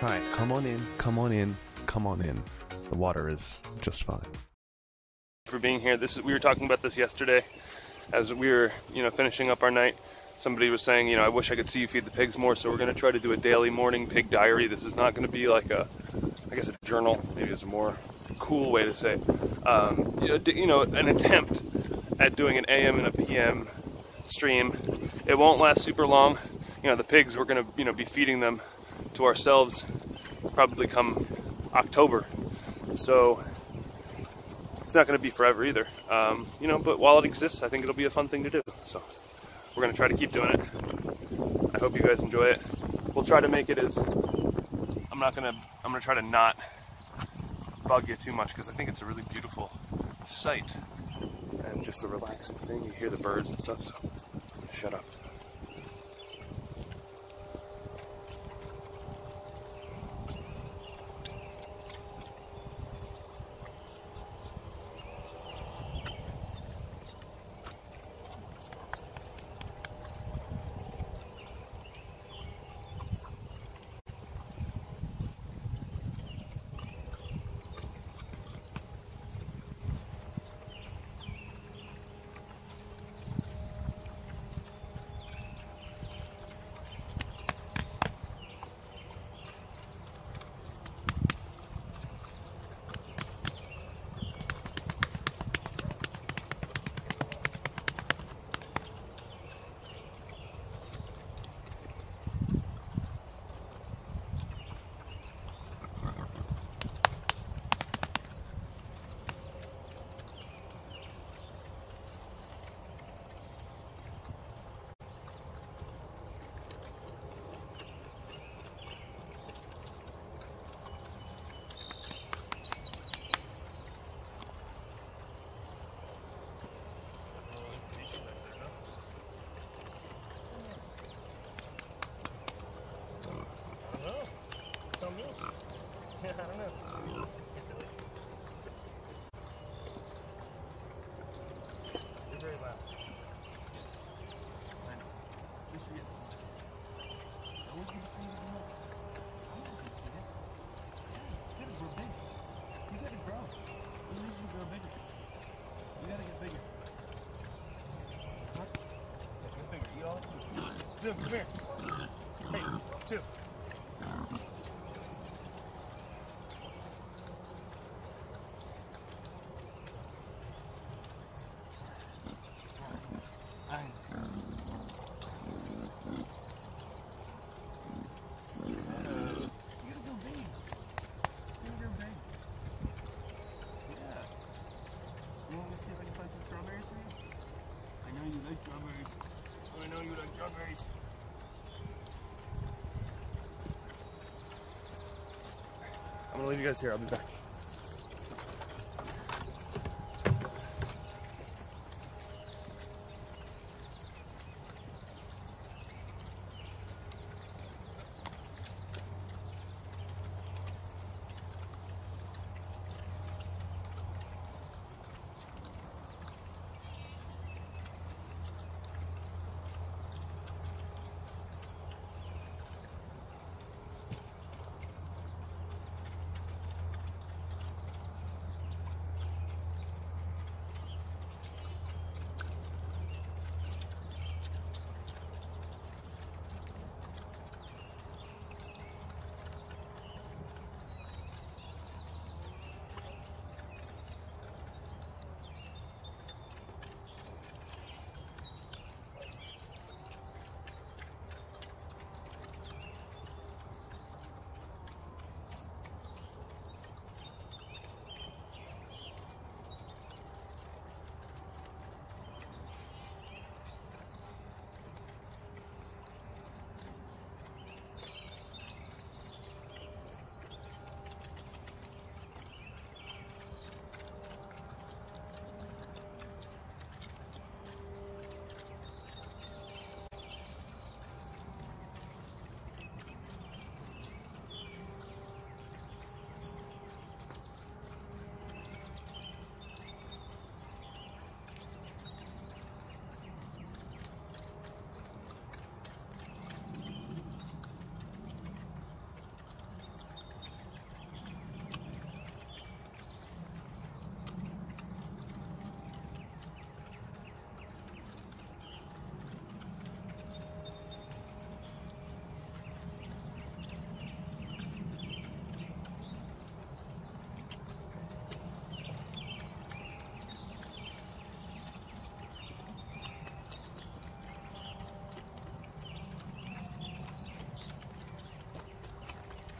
Alright, come on in, come on in, come on in. The water is just fine. For being here. We were talking about this yesterday as we were, finishing up our night. Somebody was saying, I wish I could see you feed the pigs more, so we're going to try to do a daily morning pig diary. This is not going to be like a journal, maybe it's a more cool way to say, an attempt at doing an AM and a PM stream. It won't last super long. The pigs, we're going to, be feeding them to ourselves probably come October. So it's not going to be forever either. But while it exists, I think it'll be a fun thing to do. So we're going to try to keep doing it. I hope you guys enjoy it. We'll try to make it as, I'm going to try to not bug you too much because I think it's a really beautiful sight and just a relaxing thing. You hear the birds and stuff, so shut up. I don't know. You're silly. You're very loud. I know. Just forget this. It's always good to see you. I'm not good to see you. Yeah, you gotta grow big. You gotta grow. You need to grow bigger. You gotta get bigger. What? Yeah, get bigger. Eat all the food. Zoom, come here. Hey, two. See if I can find some strawberries for you? I know you like strawberries. Oh, I know you like strawberries. I'm gonna leave you guys here. I'll be back.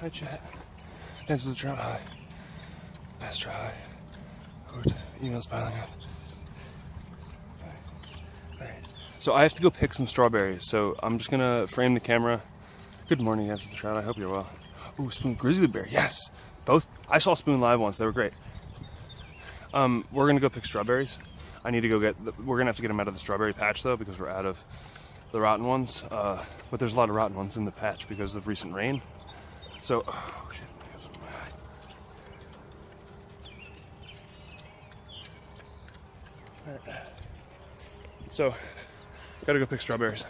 Hi, chat. Answer the drought. Hi. Master, hi. Email's piling up. Alright. So I have to go pick some strawberries, so I'm just gonna frame the camera. Good morning, Answer the Trout. I hope you're well. Ooh, Spoon Grizzly Bear. Yes! Both. I saw Spoon live once. They were great. We're gonna go pick strawberries. I need to go we're gonna have to get them out of the strawberry patch though, because we're out of the rotten ones. But there's a lot of rotten ones in the patch because of recent rain. So, oh shit, I got something in my eye. Alright. So, gotta go pick strawberries.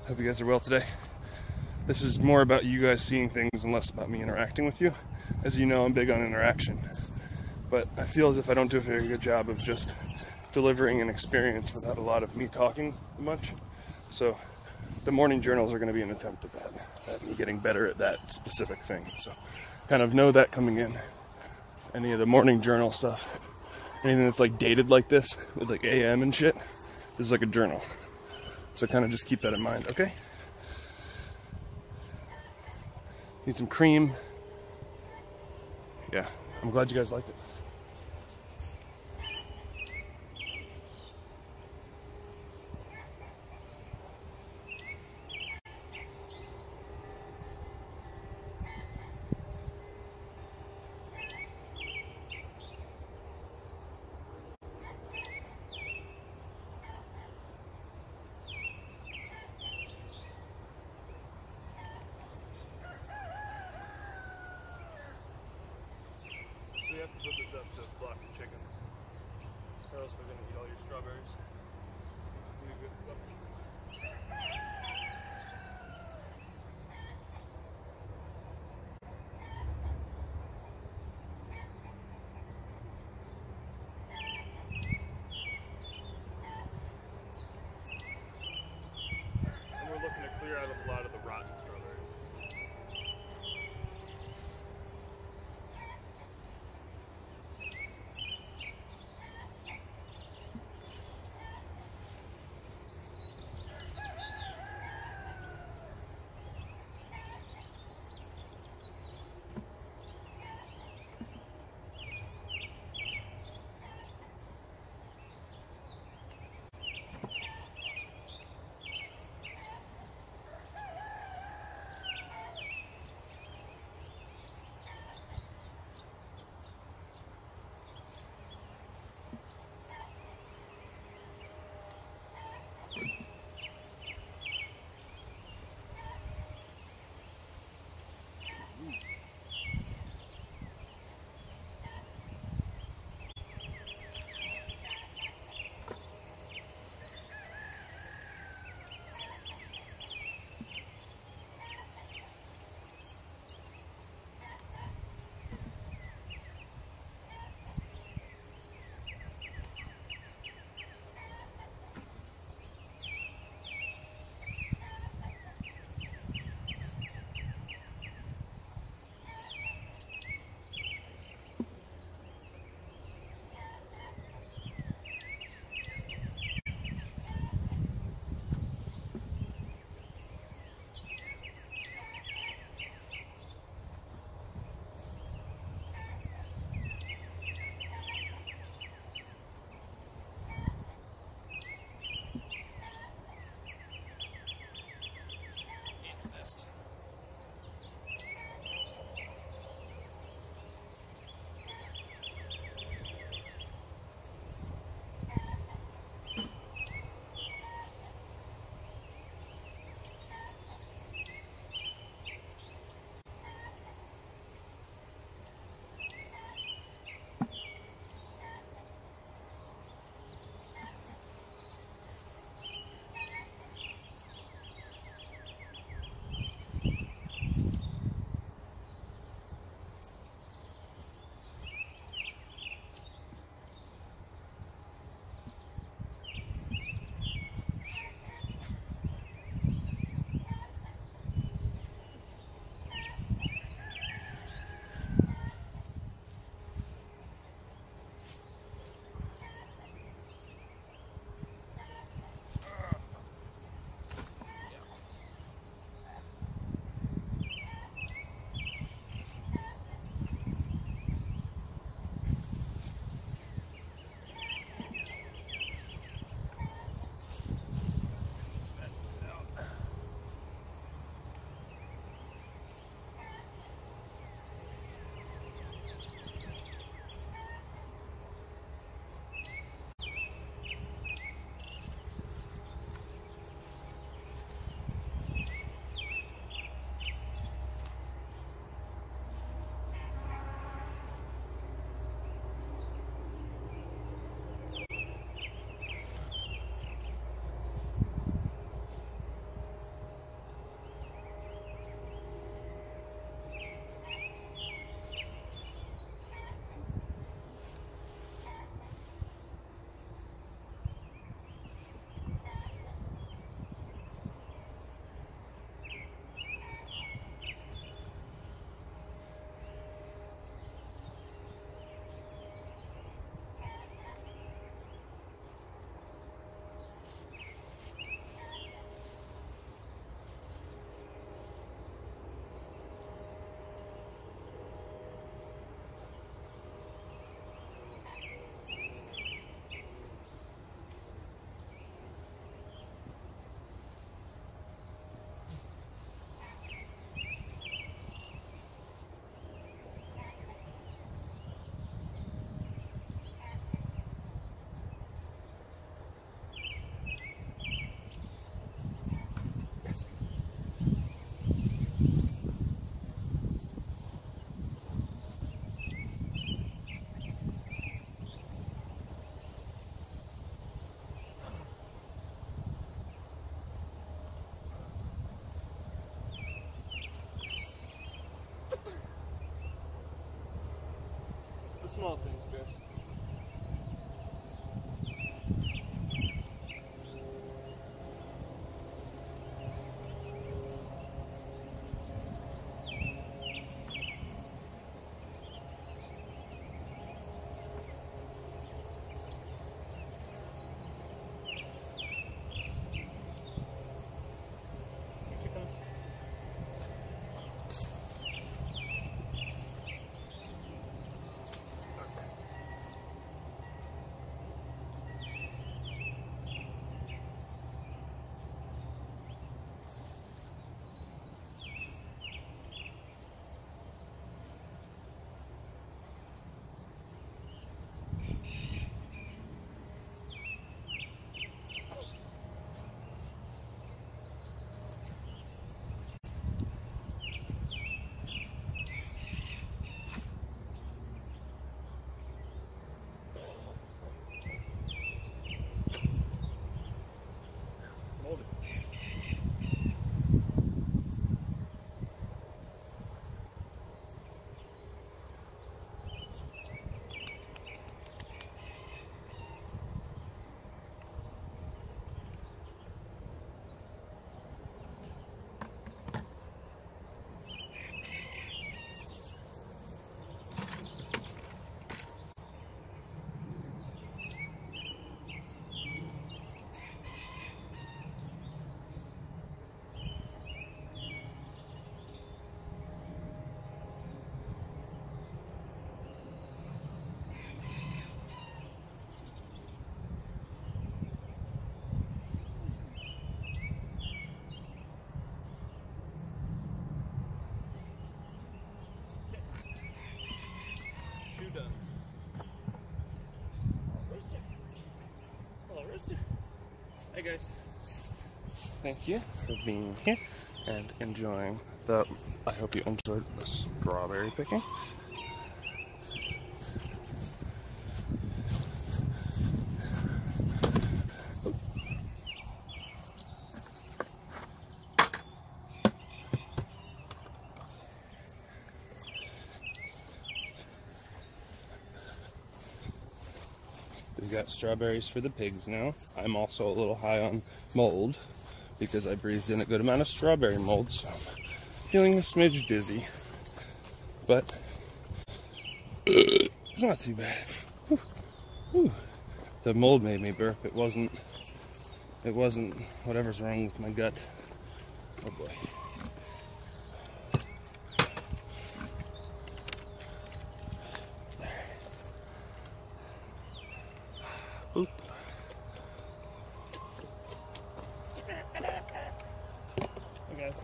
Hope you guys are well today. This is more about you guys seeing things and less about me interacting with you. As you know, I'm big on interaction. But I feel as if I don't do a very good job of just delivering an experience without a lot of me talking much. So the morning journals are going to be an attempt at that, at me getting better at that specific thing. So kind of know that coming in. Any of the morning journal stuff, anything that's like dated like this, with like AM and shit, this is like a journal. So kind of just keep that in mind, okay? Need some cream. Yeah, I'm glad you guys liked it. So you have to put this up to block the chickens, or else they're gonna eat all your strawberries. Be a good puppy. And we're looking to clear out a lot of the rotten strawberries. small things, guys. Hey guys. Thank you for being here and enjoying the, I hope you enjoyed the strawberry picking. We've got strawberries for the pigs now. I'm also a little high on mold because I breathed in a good amount of strawberry mold, so I'm feeling a smidge dizzy. But it's not too bad. Whew. Whew. The mold made me burp. It wasn't whatever's wrong with my gut. Oh boy. Oop. Hey guys.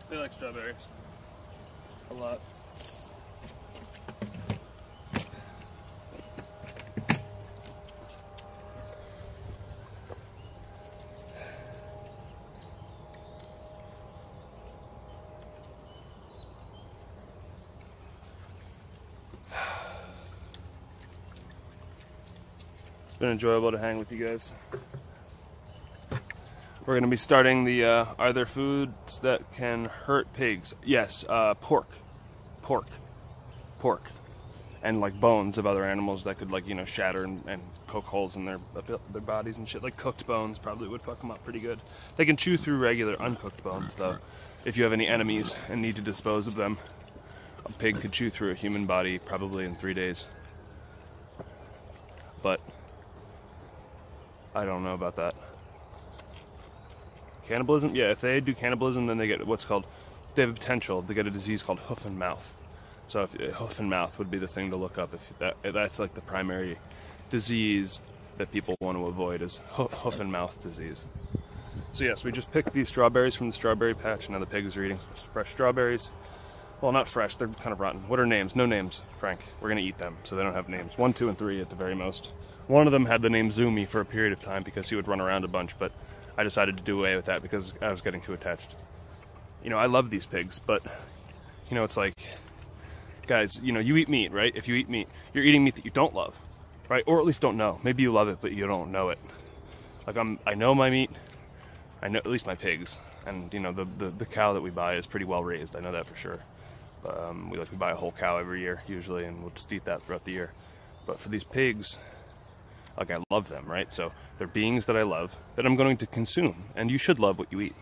They like strawberries. A lot. It's been enjoyable to hang with you guys. We're going to be starting the, are there foods that can hurt pigs? Yes, pork. And like bones of other animals that could, like, you know, shatter and poke holes in their bodies and shit. Like cooked bones probably would fuck them up pretty good. They can chew through regular uncooked bones though. If you have any enemies and need to dispose of them, a pig could chew through a human body probably in 3 days. But I don't know about that. Cannibalism? Yeah, if they do cannibalism, then they get what's called, they have a potential to get a disease called hoof and mouth. So if hoof and mouth would be the thing to look up. If that's like the primary disease that people want to avoid is hoof and mouth disease. So yes, we just picked these strawberries from the strawberry patch. Now the pigs are eating some fresh strawberries. Well, not fresh, they're kind of rotten. What are names? No names, Frank. We're gonna eat them, so they don't have names. 1, 2, and 3 at the very most. One of them had the name Zoomy for a period of time because he would run around a bunch, but I decided to do away with that because I was getting too attached. you know, I love these pigs, but, you know, it's like, guys, you know, you eat meat, right? If you eat meat, you're eating meat that you don't love, right? Or at least don't know. Maybe you love it, but you don't know it. Like, I know my meat. I know at least my pigs. And, you know, the cow that we buy is pretty well raised. I know that for sure. We buy a whole cow every year, usually, and we'll just eat that throughout the year. But for these pigs, like, I love them, right? So they're beings that I love, that I'm going to consume. And you should love what you eat.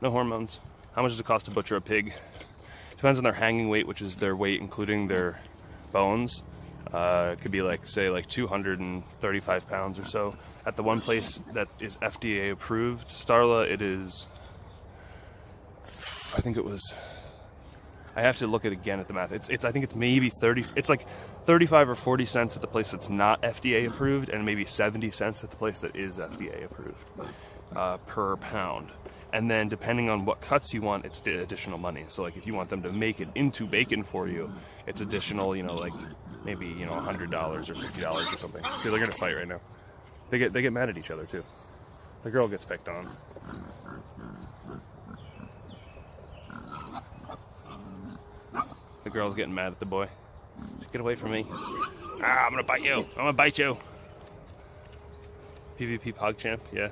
No hormones. How much does it cost to butcher a pig? Depends on their hanging weight, which is their weight including their bones. It could be like, say, like 235 pounds or so. At the one place that is FDA approved, Starla, it is, I think it was, I have to look at again at the math. I think it's maybe 30, it's like 35 or 40 cents at the place that's not FDA approved, and maybe 70 cents at the place that is FDA approved per pound. And then depending on what cuts you want, it's additional money. So like if you want them to make it into bacon for you, it's additional, you know, like maybe, you know, $100 or $50 or something. See, they're gonna fight right now. They get mad at each other too. The girl gets picked on. The girl's getting mad at the boy. Get away from me. Ah, I'm gonna bite you. I'm gonna bite you. PvP PogChamp, yeah.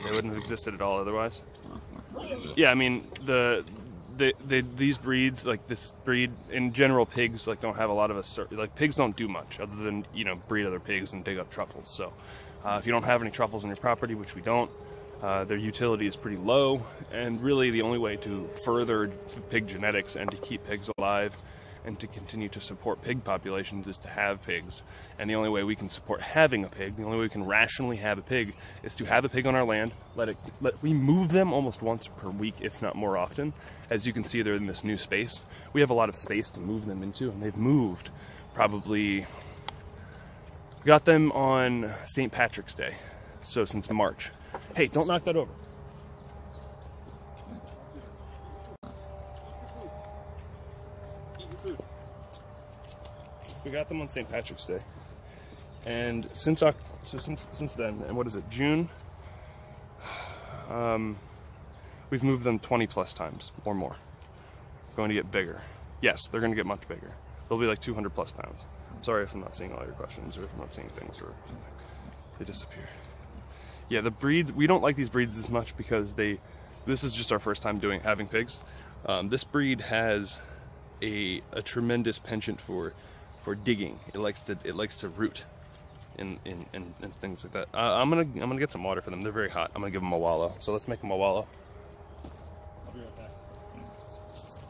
They wouldn't have existed at all otherwise. Yeah, I mean, these breeds, like this breed, in general, pigs like don't have a lot of like pigs don't do much other than, you know, breed other pigs and dig up truffles. So if you don't have any truffles on your property, which we don't, their utility is pretty low, and really the only way to further pig genetics and to keep pigs alive and to continue to support pig populations is to have pigs. And the only way we can support having a pig, the only way we can rationally have a pig, is to have a pig on our land, we move them almost once per week, if not more often. As you can see, they're in this new space. We have a lot of space to move them into, and they've moved probably, we got them on St. Patrick's Day, so since March. Hey, don't knock that over. We got them on St. Patrick's Day, and since then, and what is it, June? We've moved them 20 plus times or more. Going to get bigger. Yes, they're going to get much bigger. They'll be like 200 plus pounds. I'm sorry if I'm not seeing all your questions, or if I'm not seeing things, or they disappear. Yeah, the breeds, we don't like these breeds as much because this is just our first time having pigs. This breed has a tremendous penchant for digging. It likes to root and things like that. I'm gonna get some water for them. They're very hot. I'm gonna give them a wallow. So let's make them a wallow. I'll be right back.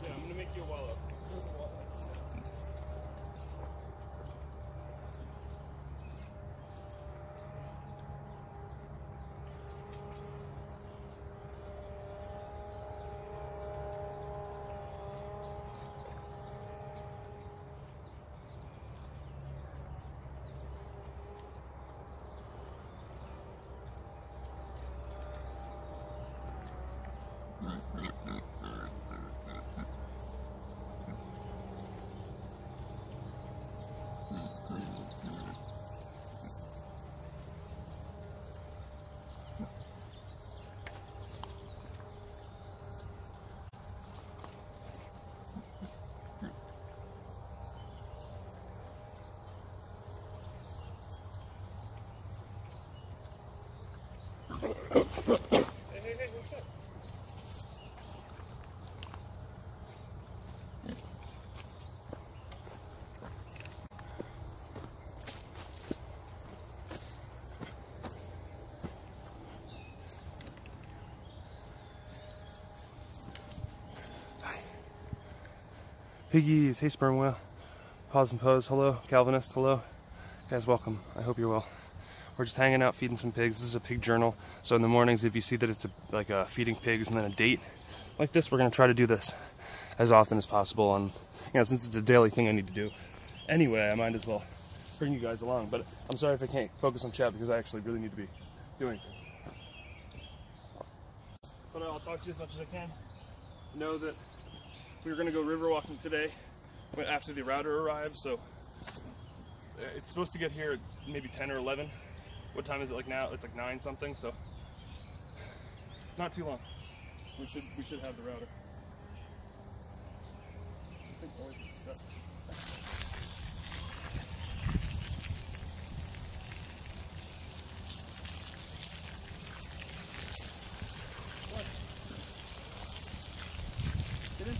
Yeah, I'm gonna make you a wallow. Piggies, hey sperm whale, pause and pose, hello, Calvinist, hello, guys, welcome, I hope you're well. We're just hanging out, feeding some pigs. This is a pig journal, so in the mornings, if you see that it's like feeding pigs and then a date like this, we're gonna try to do this as often as possible, and, you know, since it's a daily thing I need to do. Anyway, I might as well bring you guys along, but I'm sorry if I can't focus on chat because I actually really need to be doing things. But I'll talk to you as much as I can. Know that we were going to go river walking today after the router arrives, so it's supposed to get here at maybe 10 or 11. What time is it like now? It's like 9 something, so Not too long. We should have the router. I think always stuck. What? Get in.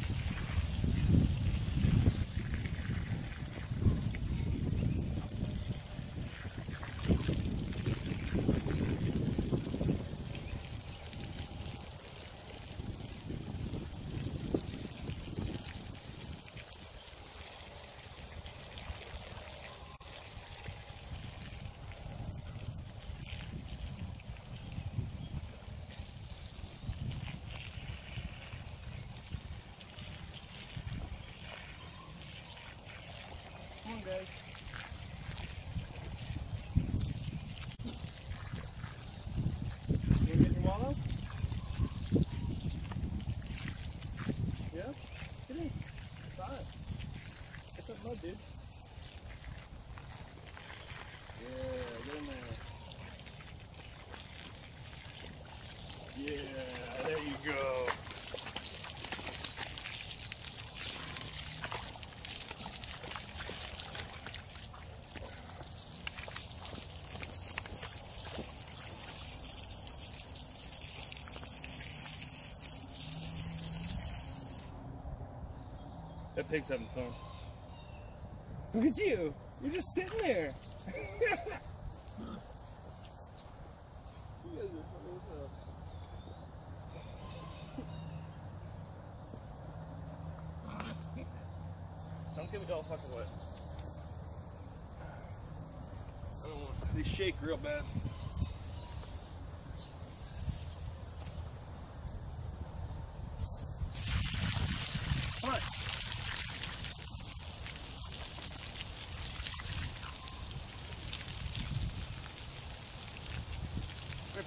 Come on, guys. You gonna get your wallow? Yeah? Get in. Try it. Get that mud, dude. Yeah, get in there. Yeah, there you go. That pig's having fun. Look at you! You're just sitting there! You guys are funny as hell. Don't give it all fucking wet. I don't want they shake real bad. Come on!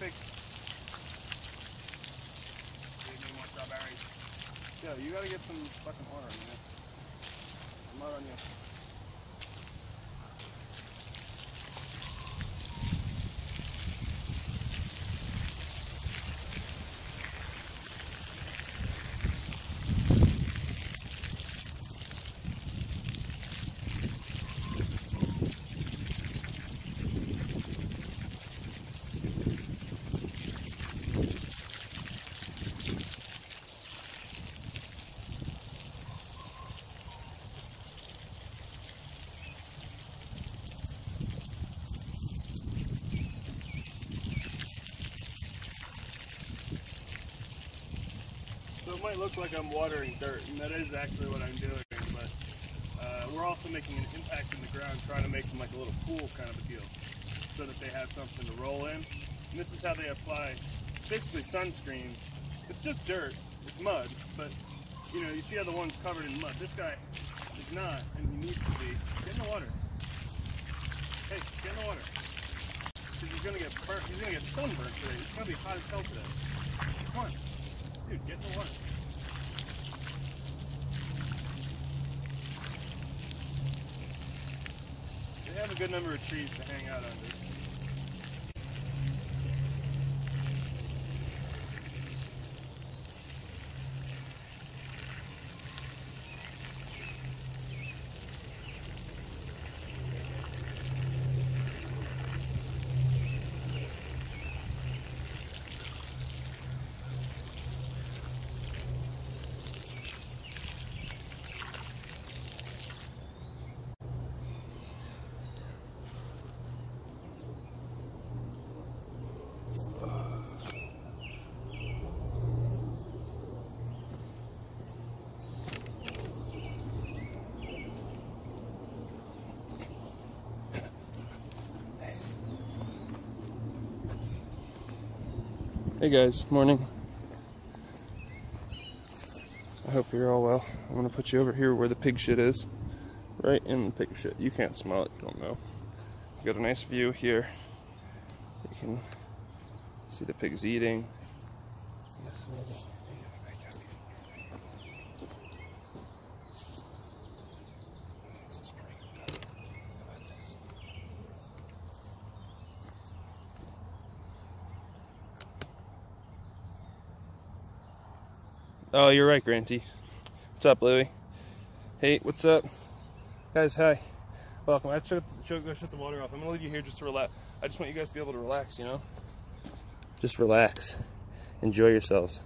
Pig. Need more strawberries. Yeah, you gotta get some fucking water on you, man. Mud on you. So it might look like I'm watering dirt, and that is actually what I'm doing, but we're also making an impact in the ground, trying to make them like a little pool kind of a deal, so that they have something to roll in. And this is how they apply, basically sunscreen. It's just dirt, it's mud, but you know, you see how the one's covered in mud. This guy is not, and he needs to be. Get in the water. Hey, get in the water. Because he's gonna get burnt, he's gonna get sunburned today. It's gonna be hot as hell today. Come on. Dude, get in the water. They have a good number of trees to hang out under. Hey guys, morning. I hope you're all well. I'm gonna put you over here where the pig shit is. Right in the pig shit. You can't smell it, you don't know. You got a nice view here. You can see the pigs eating. Oh, you're right, Granty. What's up, Louie? Hey, what's up? Guys, hi. Welcome. I have to go shut the water off. I'm going to leave you here just to relax. I just want you guys to be able to relax, you know? Just relax. Enjoy yourselves.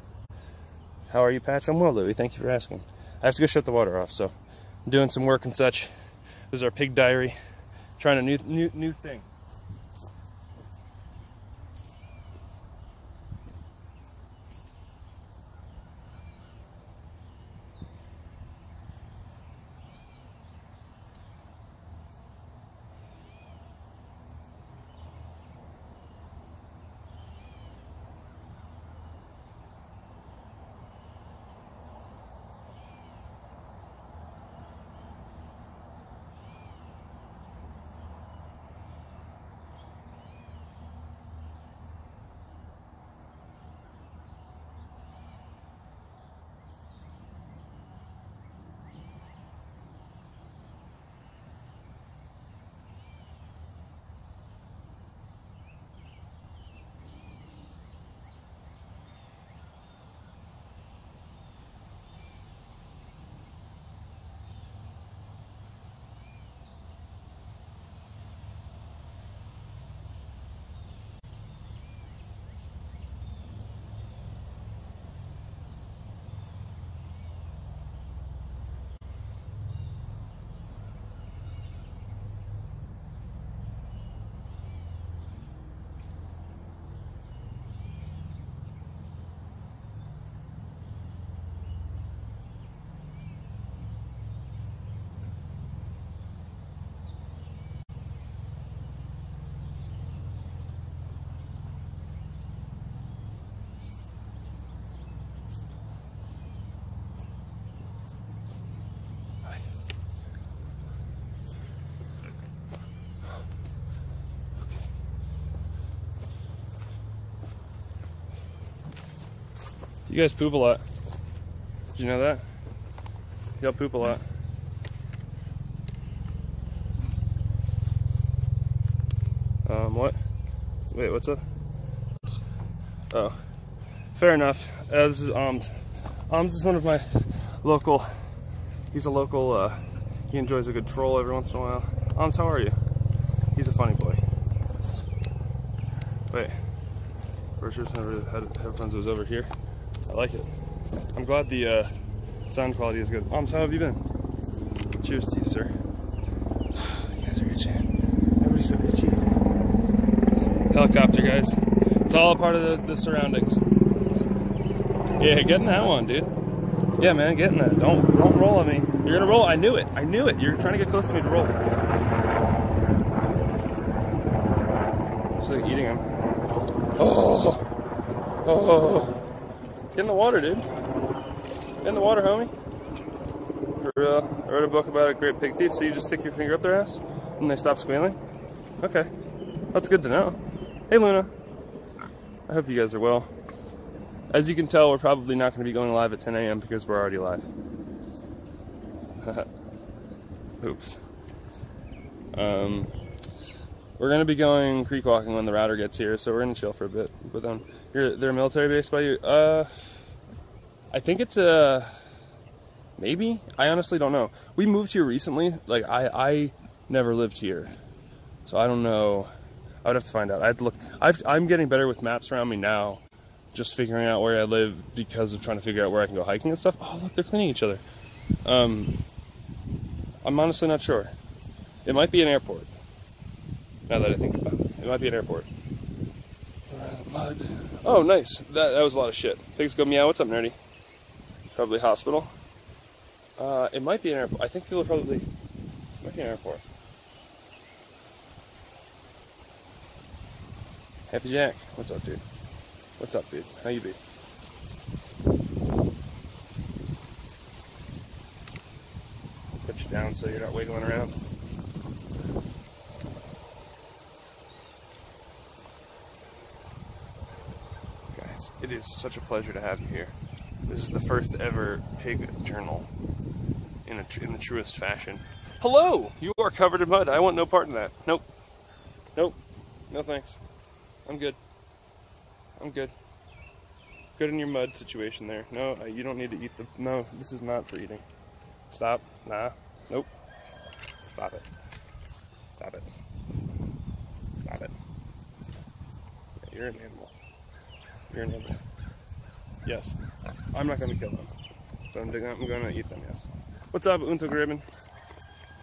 How are you, Patch? I'm well, Louie. Thank you for asking. I have to go shut the water off, so I'm doing some work and such. This is our pig diary. Trying a new thing. You guys poop a lot. Did you know that? Y'all poop a lot. What? Wait, what's up? Oh, fair enough. This is Omd. Omd is one of my local, he's a local, he enjoys a good troll every once in a while. Omd, how are you? He's a funny boy. Wait, first never had headphones was over here. I like it. I'm glad the sound quality is good. Omd, how have you been? Cheers to you, sir. You guys are itchy. Everybody's so itchy. Helicopter, guys. It's all a part of the surroundings. Yeah, get in that one, dude. Yeah, man, get in that. Don't roll on me. You're gonna roll. I knew it. I knew it. You're trying to get close to me to roll. Just like eating them. Oh. Get in the water, dude. Get in the water, homie. For real. I wrote a book about a great pig thief, so you just stick your finger up their ass and they stop squealing? Okay. That's good to know. Hey, Luna. I hope you guys are well. As you can tell, we're probably not going to be going live at 10 a.m. because we're already live. Oops. We're going to be going creek walking when the router gets here, so we're going to chill for a bit with them. They're a military base by you? I think it's maybe? I honestly don't know. We moved here recently. Like, I never lived here, so I don't know. I would have to find out. I have to look. I'm getting better with maps around me now, just figuring out where I live because of trying to figure out where I can go hiking and stuff. Oh, look, they're cleaning each other. I'm honestly not sure. It might be an airport. Now that I think about it, it might be an airport. Mud. Oh, nice. That was a lot of shit. Pigs go meow. What's up, nerdy? Probably hospital. It might be an airport. I think people are probably. It might be an airport. Happy Jack. What's up, dude? What's up, dude? How you be? Put you down so you're not wiggling around. Guys, it is such a pleasure to have you here. This is the first ever pig journal in the truest fashion. Hello! You are covered in mud. I want no part in that. Nope. Nope. No thanks. I'm good. I'm good. Good in your mud situation there. No, you don't need to eat the... No, this is not for eating. Stop. Nah. Nope. Stop it. Stop it. Stop it. Yeah, you're an animal. You're an animal. Yes. I'm not going to kill them. So I'm going to eat them, yes. What's up, Unto Gribben?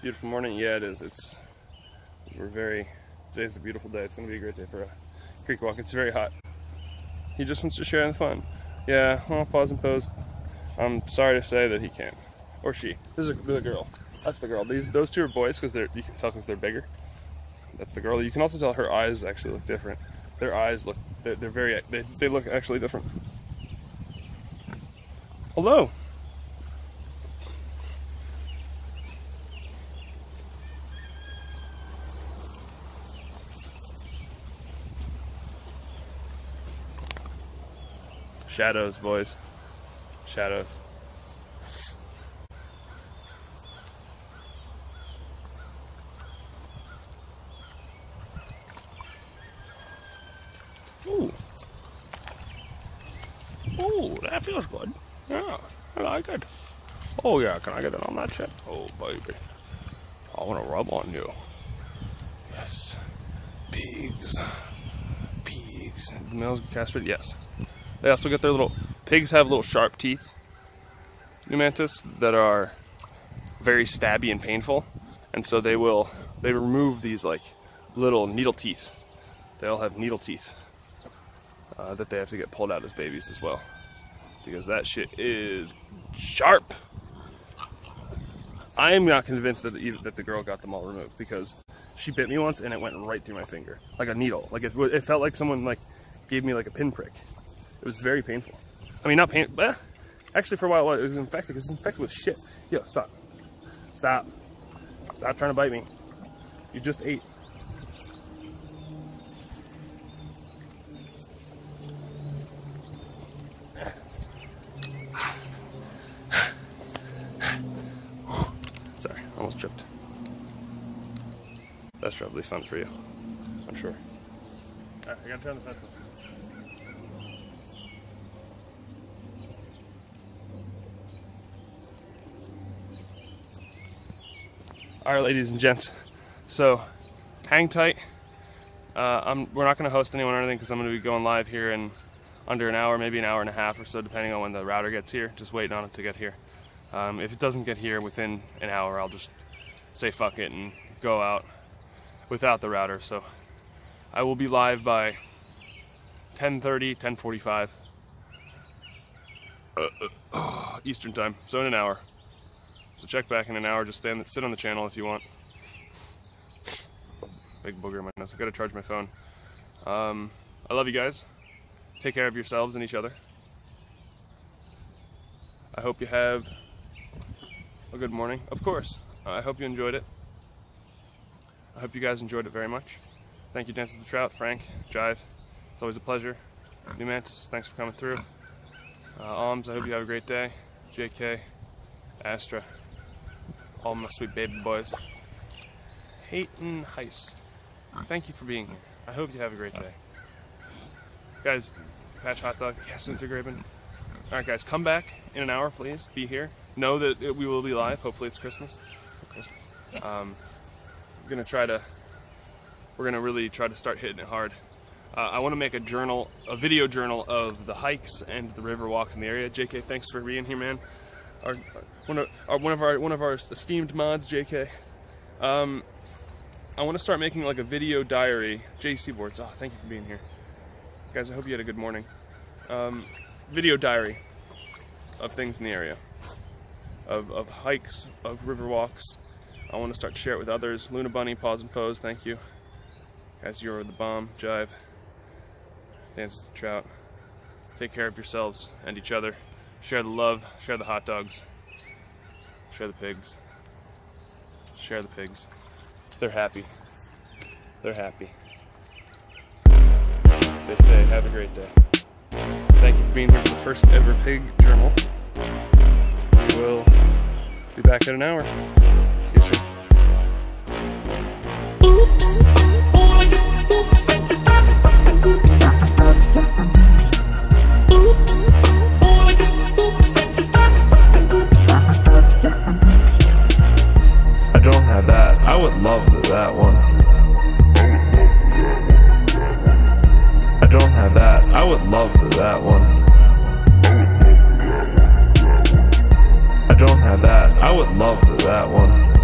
Beautiful morning. Yeah, it is. Today's a beautiful day. It's going to be a great day for a creek walk. It's very hot. He just wants to share in the fun. Yeah, well, pause and pose. I'm sorry to say that he can't. Or she. This is the girl. That's the girl. Those two are boys because you can tell because they're bigger. That's the girl. You can also tell her eyes actually look different. Their eyes look, they look actually different. Hello. Shadows, boys. Shadows. Ooh. Ooh, that feels good. Yeah, I like it. Oh yeah, can I get it on that shit? Oh baby. I want to rub on you. Yes. Pigs. Pigs. The males get castrated? Yes. They also get their pigs have little sharp teeth, new mantis, that are very stabby and painful. And so they remove these like little needle teeth. They all have needle teeth that they have to get pulled out as babies as well. Because that shit is sharp. I am not convinced that the girl got them all removed because she bit me once and it went right through my finger. Like a needle. Like it felt like someone like gave me like a pinprick. It was very painful. I mean, not painful, but actually for a while it was infected because it's infected with shit. Yo, stop. Stop. Stop trying to bite me. You just ate. Sorry, almost tripped. That's probably fun for you, I'm sure. Alright, I gotta turn the fence off. Alright, ladies and gents, so hang tight. We're not going to host anyone or anything because I'm going to be going live here in under an hour, maybe an hour and a half or so, depending on when the router gets here. Just waiting on it to get here. If it doesn't get here within an hour, I'll just say fuck it and go out without the router. So I will be live by 10:30, 10:45 Eastern time, so in an hour. So check back in an hour, just sit on the channel if you want. Big booger in my nose. I've got to charge my phone. I love you guys. Take care of yourselves and each other. I hope you have a good morning. Of course. I hope you enjoyed it. I hope you guys enjoyed it very much. Thank you, Dances the Trout, Frank, Jive. It's always a pleasure. New Mantis, thanks for coming through. Alms, I hope you have a great day. JK, Astra, all my sweet baby boys. Hayton Heiss, thank you for being here. I hope you have a great day. Guys, Patch Hot Dog, yes, Intergraben. Alright guys, come back in an hour, please. Be here. Know that we will be live. Hopefully it's Christmas. We're gonna really try to start hitting it hard. I want to make a video journal of the hikes and the river walks in the area. JK, thanks for being here, man. One of our esteemed mods, JK. I want to start making like a video diary. JC Boards, oh, thank you for being here. Guys, I hope you had a good morning. Video diary of things in the area. Of hikes, of river walks. I want to start to share it with others. Luna Bunny, pause and pose, thank you. Guys, you're the bomb. Jive. Dances the Trout. Take care of yourselves and each other. Share the love, share the hot dogs. Share the pigs. Share the pigs. They're happy. They're happy. They say, have a great day. Thank you for being here for the first ever pig journal. We will be back in an hour. See you soon. Oops! Oh, I just oops! Oops! that one. I don't have that. I would love that one.